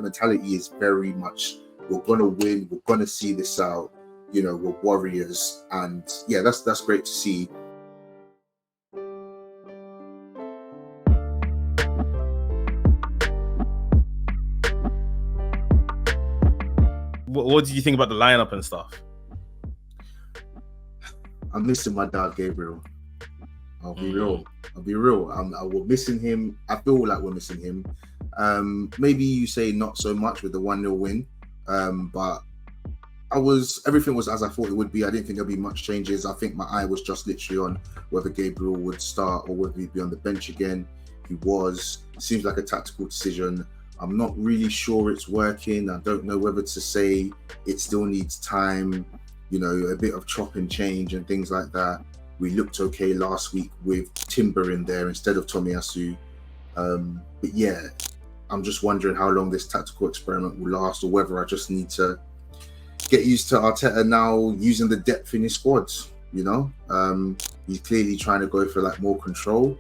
mentality is very much, we're gonna win, we're gonna see this out. You know, we're warriors, and yeah, that's great to see. What do you think about the lineup and stuff? I'm missing my dad, Gabriel. I'll be real. We're missing him. I feel like we're missing him. Maybe you say not so much with the 1-0 win, but everything was as I thought it would be. I didn't think there'd be much changes. I think my eye was just literally on whether Gabriel would start or whether he'd be on the bench again. He was. Seems like a tactical decision. I'm not really sure it's working. I don't know whether to say it still needs time, you know, a bit of chop and change and things like that. We looked okay last week with Timber in there instead of Tomiyasu. But yeah, I'm just wondering how long this tactical experiment will last, or whether I just need to get used to Arteta now using the depth in his squads, you know? He's clearly trying to go for like more control,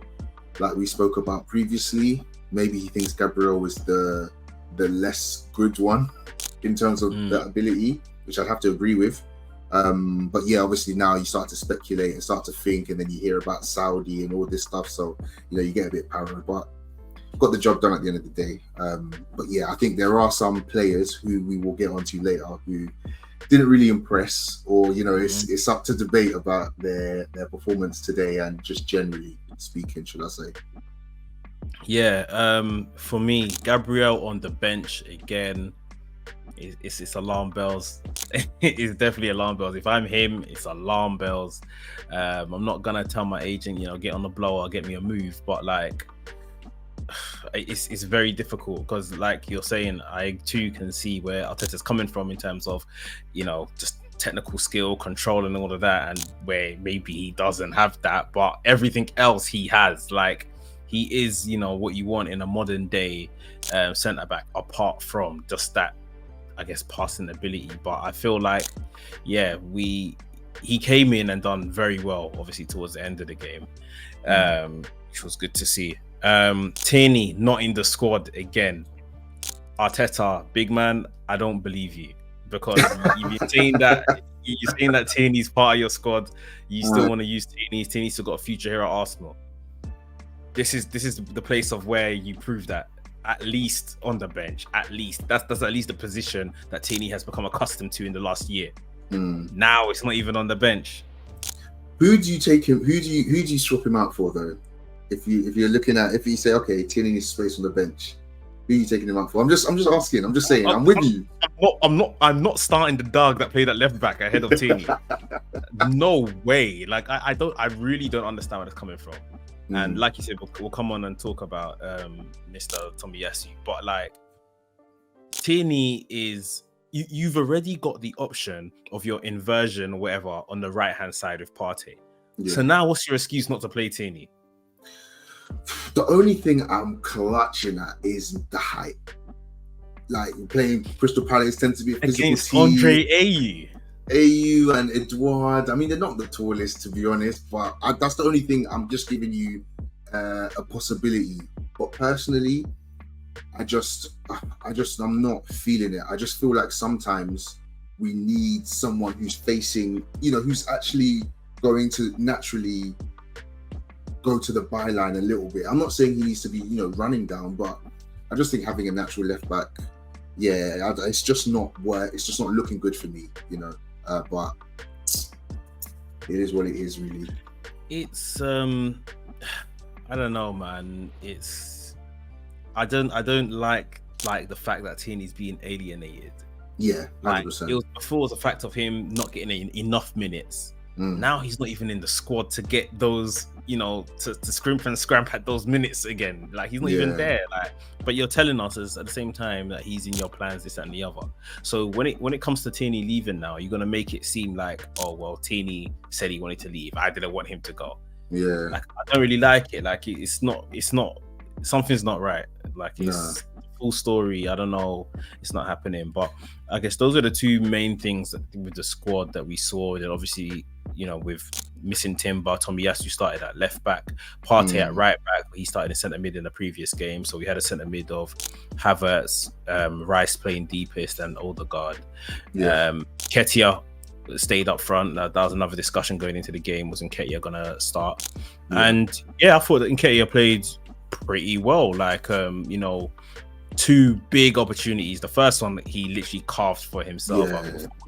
like we spoke about previously. Maybe he thinks Gabriel is the less good one in terms of the ability, which I'd have to agree with. But yeah, obviously now you start to speculate and start to think, and then you hear about Saudi and all this stuff. So, you know, you get a bit paranoid, but got the job done at the end of the day. But yeah, I think there are some players who we will get onto later who didn't really impress, or, you know, it's up to debate about their performance today and just generally speaking, should I say. Yeah, for me, Gabriel on the bench again, it's alarm bells. It's definitely alarm bells. If I'm him, it's alarm bells. I'm not gonna tell my agent, you know, get on the blower, get me a move, but like, it's very difficult because, like you're saying, I too can see where Arteta's coming from in terms of, you know, just technical skill, control, and all of that, and where maybe he doesn't have that, but everything else he has. Like, he is, you know, what you want in a modern day centre back, apart from just that, I guess, passing ability. But I feel like, yeah, he came in and done very well, obviously, towards the end of the game, which was good to see. Tierney not in the squad again. Arteta, big man, I don't believe you, because you're saying that Tierney's part of your squad. You still want to use Tierney. Tierney's still got a future here at Arsenal. This is the place of where you prove that, at least on the bench. At least that's at least the position that Tierney has become accustomed to in the last year. Now it's not even on the bench. Who do you take him? Who do you swap him out for though? If you're looking at, if you say, okay, Tierney needs space on the bench, who are you taking him out for? I'm just asking. I'm just saying. I'm with you. I'm not starting the dog that played at left back ahead of Tierney. No way. Like I really don't understand where it's coming from. And like you said, we'll come on and talk about Mr. Tomiyasu. But like, Tierney is, you've already got the option of your inversion or whatever on the right hand side with Partey. Yeah. So now what's your excuse not to play Tierney? The only thing I'm clutching at is the height. Like, playing Crystal Palace tends to be a physical against team. Andre Ayew and Edouard. I mean, they're not the tallest, to be honest, but that's the only thing. I'm just giving you a possibility. But personally, I'm not feeling it. I just feel like sometimes we need someone who's facing, you know, who's actually going to naturally go to the byline a little bit. I'm not saying he needs to be, you know, running down, but I just think having a natural left back, yeah, it's just not looking good for me, you know. But it is what it is, really. It's I don't know, man. I don't like the fact that Tierney's being alienated. Yeah, 100%. Like, before was a fact of him not getting enough minutes. Now he's not even in the squad to get those, you know, to scrimp and scramp at those minutes again. Like, he's not even there. Like, but you're telling us at the same time that he's in your plans, this and the other. So when it comes to Tierney leaving now, you're gonna make it seem like, oh well, Tierney said he wanted to leave. I didn't want him to go. Yeah. Like, I don't really like it. Like, it's not something's not right. Like, it's full story. I don't know. It's not happening. But I guess those are the two main things with the squad that we saw. That obviously, you know, with missing Timber. Tomiyasu started at left back, Partey at right back. He started in centre mid in the previous game, so we had a centre mid of Havertz, Rice playing deepest, and Odegaard. Ketia stayed up front. That was another discussion going into the game. Was Nketiah gonna start? And I thought that Nketiah played pretty well. Like, you know, 2 big opportunities. The first one he literally carved for himself.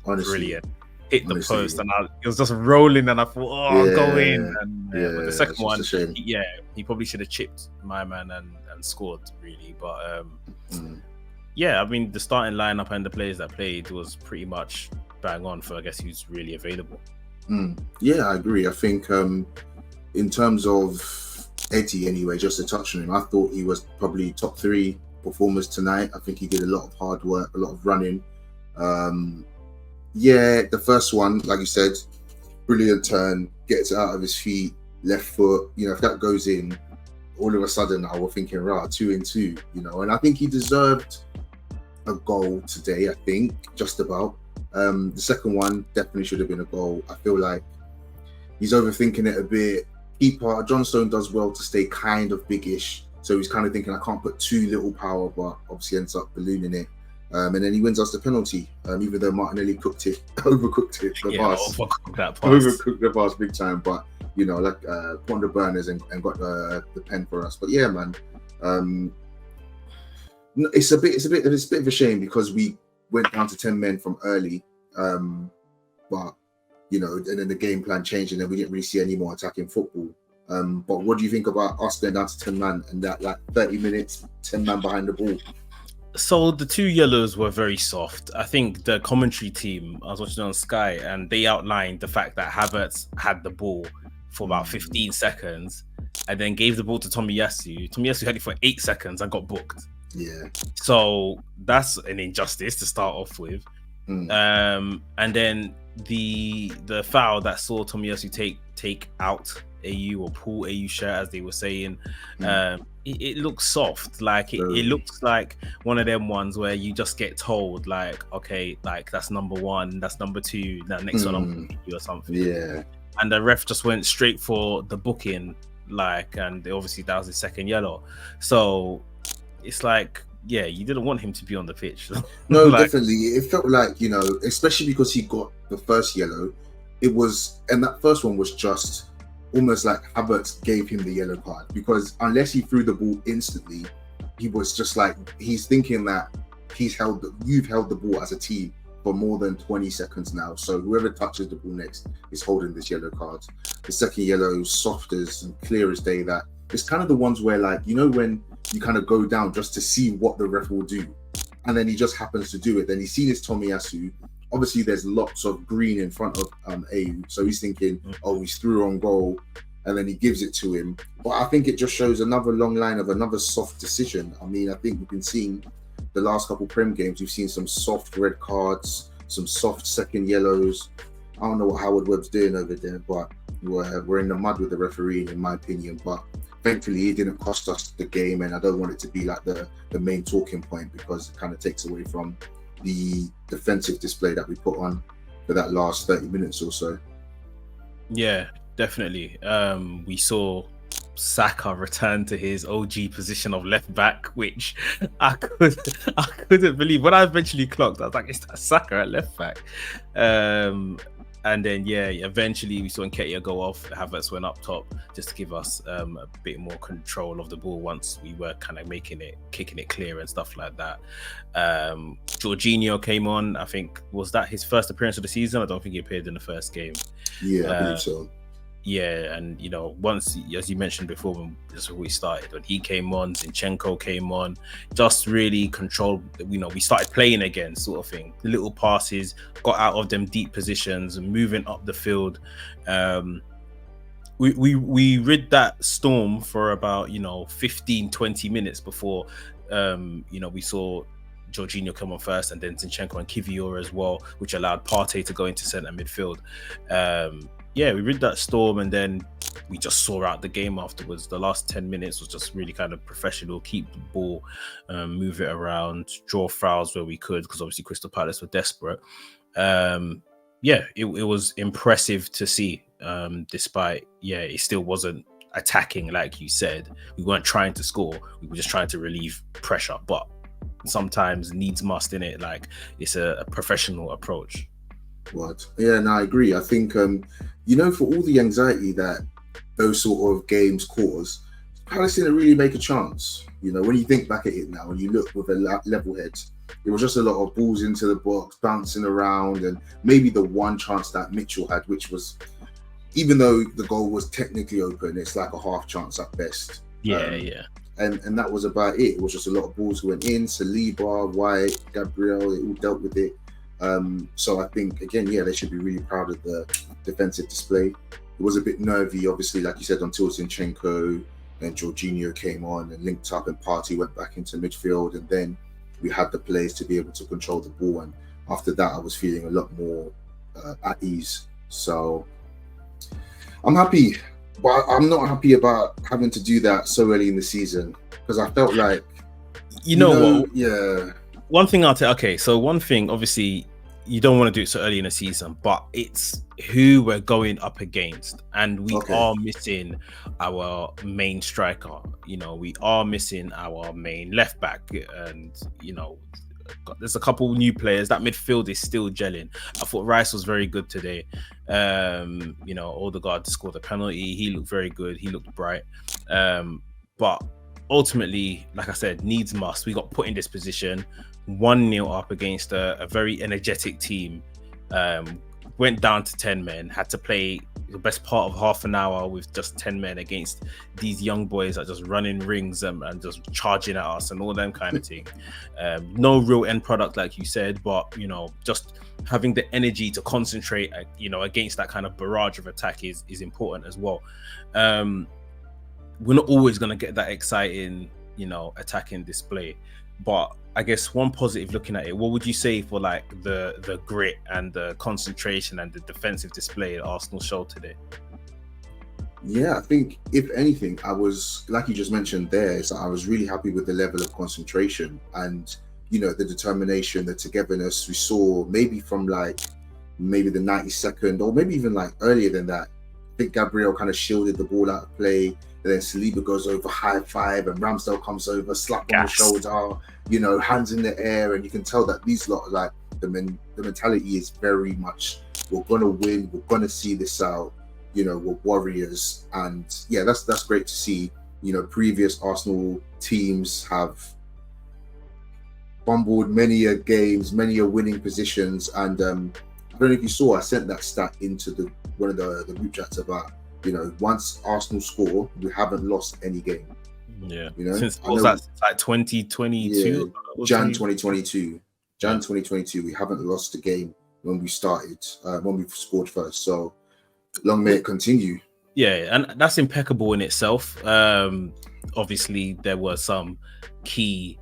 Brilliant. Hit the post, and it was just rolling, and I thought, go in. And but the second one, he probably should have chipped my man and scored, really. But I mean, the starting lineup and the players that played was pretty much bang on for, I guess, who's really available. Yeah, I agree. I think in terms of Eddie, anyway, just to touch on him, I thought he was probably top 3 performers tonight. I think he did a lot of hard work, a lot of running. The first one, like you said, brilliant turn, gets it out of his feet, left foot. You know, if that goes in, all of a sudden I was thinking, 2 in 2, you know. And I think he deserved a goal today, I think, just about. The second one definitely should have been a goal. I feel like he's overthinking it a bit. Keeper, John Stone does well to stay kind of biggish. So he's kind of thinking, I can't put too little power, but obviously ends up ballooning it. And then he wins us the penalty, even though Martinelli overcooked it. Overcooked the pass big time. But, you know, like, put on the burners and got the pen for us. But yeah, man, it's a bit of a shame because we went down to 10 men from early. But, you know, and then the game plan changed, and then we didn't really see any more attacking football. But what do you think about us going down to 10 man and that, like, 30 minutes, 10 man behind the ball? So the 2 yellows were very soft. I think the commentary team, I was watching on Sky, and they outlined the fact that Havertz had the ball for about 15 seconds and then gave the ball to Tomiyasu. Tomiyasu had it for 8 seconds and got booked. Yeah. So that's an injustice to start off with. And then the foul that saw Tomiyasu take out AU or pull AU shirt, as they were saying, it looks soft. Like it looks like one of them ones where you just get told, like, okay, like that's number 1, that's number 2, that next one I'm or something. Yeah. And the ref just went straight for the booking, like, and obviously that was his second yellow. So it's like, yeah, you didn't want him to be on the pitch. No, like, definitely. It felt like, you know, especially because he got the first yellow, and that first one was just almost like Havertz gave him the yellow card, because unless he threw the ball instantly, he was just like, he's thinking that you've held the ball as a team for more than 20 seconds now. So whoever touches the ball next is holding this yellow card. The second yellow, soft as and clear as day, that it's kind of the ones where, like, you know, when you kind of go down just to see what the ref will do, and then he just happens to do it. Then he's seen his Tomiyasu. Obviously, there's lots of green in front of AU, so he's thinking, oh, he's through on goal, and then he gives it to him. But I think it just shows another long line of another soft decision. I mean, I think we've been seeing the last couple Prem games, we've seen some soft red cards, some soft second yellows. I don't know what Howard Webb's doing over there, but we're in the mud with the referee, in my opinion. But thankfully, it didn't cost us the game, and I don't want it to be like the main talking point, because it kind of takes away from the defensive display that we put on for that last 30 minutes or so. Yeah, definitely. We saw Saka return to his OG position of left back, which I couldn't believe. When I eventually clocked, I was like, "It's that Saka at left back?" And then, eventually we saw Nketiah go off. Havertz went up top just to give us a bit more control of the ball once we were kind of kicking it clear and stuff like that. Jorginho came on. I think, was that his first appearance of the season? I don't think he appeared in the first game. Yeah, I believe so. Yeah, and you know, once, as you mentioned before, when we started, when he came on, Zinchenko came on, just really controlled. You know, we started playing again, sort of thing. Little passes, got out of them deep positions, and moving up the field. We rid that storm for about 15-20 minutes before we saw Jorginho come on first, and then Zinchenko and Kivior as well, which allowed Partey to go into centre midfield. We rid that storm, and then we just saw out the game afterwards. The last 10 minutes was just really kind of professional, keep the ball, move it around, draw fouls where we could, because obviously Crystal Palace were desperate. it was impressive to see. Despite it still wasn't attacking like you said. We weren't trying to score. We were just trying to relieve pressure. But sometimes needs must in it. Like it's a professional approach. What? Yeah, no, I agree. I think for all the anxiety that those sort of games cause, Palace didn't really make a chance. When you think back at it now, when you look with a level head, it was just a lot of balls into the box, bouncing around, and maybe the one chance that Mitchell had, which was, even though the goal was technically open, it's like a half chance at best. And that was about it. It was just a lot of balls went in. Saliba, White, Gabriel, they all dealt with it. So I think, again, they should be really proud of the defensive display. It was a bit nervy, obviously, like you said, until Zinchenko and Jorginho came on and linked up, and Partey went back into midfield, and then we had the players to be able to control the ball. And after that, I was feeling a lot more at ease. So I'm happy, but I'm not happy about having to do that so early in the season, because I felt like, you know what? Yeah. One thing I'll tell. Okay, so one thing, obviously, you don't want to do it so early in the season, but it's who we're going up against, and we are missing our main striker. We are missing our main left back, and there's a couple new players. That midfield is still gelling. I thought Rice was very good today. Odegaard scored a penalty. He looked very good. He looked bright. But ultimately, like I said, needs must. We got put in this position 1-0 up against a very energetic team. Went down to 10 men, had to play the best part of half an hour with just 10 men against these young boys that just running rings and just charging at us and all them kind of thing. No real end product, like you said, but just having the energy to concentrate against that kind of barrage of attack is important as well. We're not always going to get that exciting attacking display, but I guess one positive looking at it, what would you say for like the grit and the concentration and the defensive display that Arsenal showed today? Yeah, I think if anything, I was, like you just mentioned there, so I was really happy with the level of concentration and the determination, the togetherness we saw maybe from maybe the 92nd or maybe even earlier than that. I think Gabriel kind of shielded the ball out of play, and then Saliba goes over, high five, and Ramsdale comes over, slap on the shoulder, hands in the air, and you can tell that these lot, the mentality is very much, we're gonna win, we're gonna see this out, we're warriors, and that's great to see. Previous Arsenal teams have fumbled many a games, many a winning positions, and I don't know if you saw, I sent that stat into one of the group chats about, once Arsenal score, we haven't lost any game. Yeah. Since what was that? Since 2022? Yeah, Jan 2022. Jan 2022, we haven't lost a game when we started, when we scored first. So long may it continue. Yeah, and that's impeccable in itself. Obviously, there were some key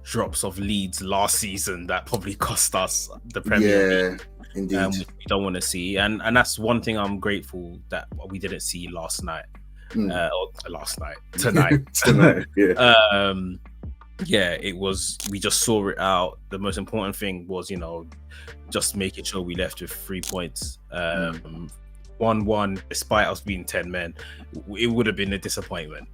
drops of leads last season that probably cost us the Premier League. Indeed. Which we don't want to see, and that's one thing I'm grateful that we didn't see last night. Tonight. It was, we just saw it out. The most important thing was just making sure we left with 3 points. 1-1, despite us being 10 men, it would have been a disappointment.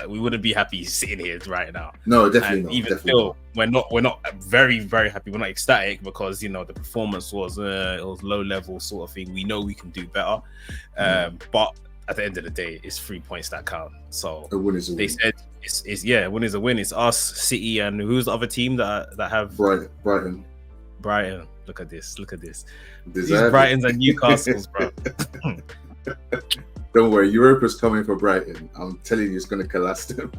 We wouldn't be happy sitting here right now. No, definitely and not. Even still, we're not very, very happy. We're not ecstatic because the performance was it was low level sort of thing. We know we can do better, but at the end of the day, it's 3 points that count. So a win is a win. They said it's a win is a win. It's us, City, and who's the other team that have Brighton. Look at this. These Deserve Brightons and Newcastles, bro. Don't worry, Europa's coming for Brighton. I'm telling you, it's going to collapse them.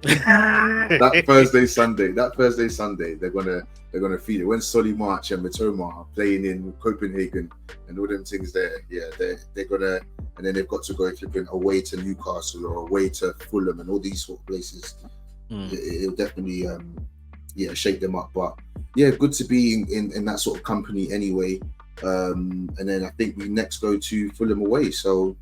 that Thursday, Sunday, they're gonna feed it. When Solly March and Matoma are playing in Copenhagen and all them things there, they're gonna, and then they've got to go flipping away to Newcastle or away to Fulham and all these sort of places. It'll definitely shake them up. But good to be in that sort of company anyway. And then I think we next go to Fulham away. So